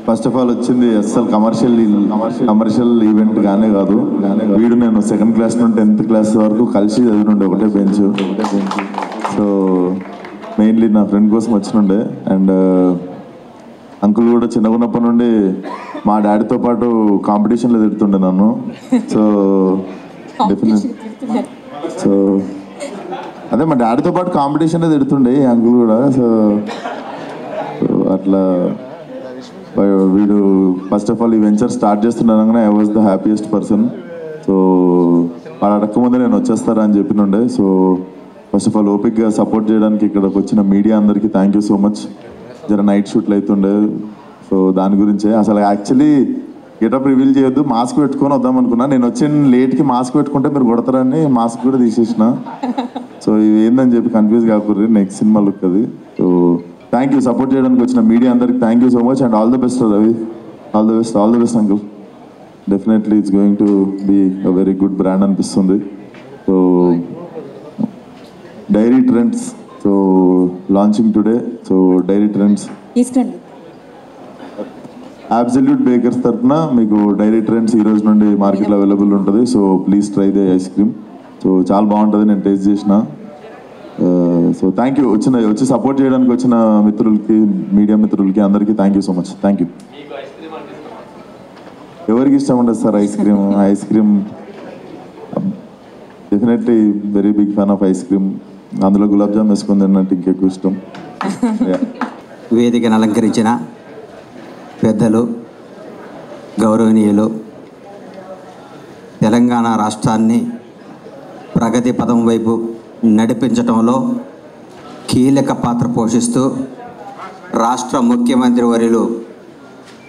First of all వచ్చింది అస్సలు commercial event గానే కాదు. వీడు నేను 2nd క్లాస్ నుండి 10th క్లాస్ వరకు కలిసి చదివినుండే ఒకటే బెంచ్. సో మెయిన్లీ నా ఫ్రెండ్ కోసం వచ్చినుండే. అండ్ అంకుల్ కూడా చిన్నగున్నప్పటి నుండి మా డాడీతో పాటు కాంపిటీషన్లో తిడుతుండే నన్ను. సో సో అదే మా డాడీతో పాటు కాంపిటీషన్లో తిడుతుండే ఈ అంకుల్ కూడా. సో అట్లా వీడు ఫస్ట్ ఆఫ్ ఆల్ ఈ వెంచర్ స్టార్ట్ చేస్తున్నానగానే I was the happiest person. So వాడు అడగకముందే నేను వచ్చేస్తారా అని చెప్పినుండే. సో ఫస్ట్ ఆఫ్ ఆల్ ఓపిక్గా సపోర్ట్ చేయడానికి ఇక్కడికి వచ్చిన మీడియా అందరికీ థ్యాంక్ యూ సో మచ్. జర నైట్ షూట్లు అవుతుండే. సో దాని గురించే అసలు యాక్చువల్లీ గెటప్ రివీల్ చేయొద్దు, మాస్క్ పెట్టుకొని వద్దాం అనుకున్నా. నేను వచ్చిన లేట్కి మాస్క్ పెట్టుకుంటే మీరు కొడతారని మాస్క్ కూడా తీసేసిన. సో ఇవి ఏందని చెప్పి కన్ఫ్యూజ్ కాకూడదు, నెక్స్ట్ సినిమా లుక్ అది. సో థ్యాంక్ యూ సపోర్ట్ చేయడానికి వచ్చిన మీడియా అందరికి thank you so much. And all the best Ravi, all the best uncle. Definitely it's going to be a very good brand అనిపిస్తుంది. So dairy trends so launching today. So dairy trends తీసుకోండి. Absolute bakers తరఫున మీకు dairy trends ఈ రోజు నుండి మార్కెట్లో available ఉంటుంది. So please try the ice cream. So చాలా బాగుంటుంది, నేను టేస్ట్ చేసిన. సో థ్యాంక్ యూ వచ్చి సపోర్ట్ చేయడానికి వచ్చిన మిత్రులకి, మీడియా మిత్రులకి అందరికీ thank you so much. Thank you. ఎవరికి ఇష్టం ఉండదు sir ice cream definitely very big fan of ice cream. అందులో గులాబ్ జామ్ వేసుకుని తిన్నట్టు ఇంకెక్కువ ఇష్టం. వేదికను అలంకరించిన పెద్దలు, గౌరవనీయులు, తెలంగాణ రాష్ట్రాన్ని ప్రగతి పదం వైపు నడిపించడంలో కీలక పాత్ర పోషిస్తూ రాష్ట్ర ముఖ్యమంత్రి వర్యులు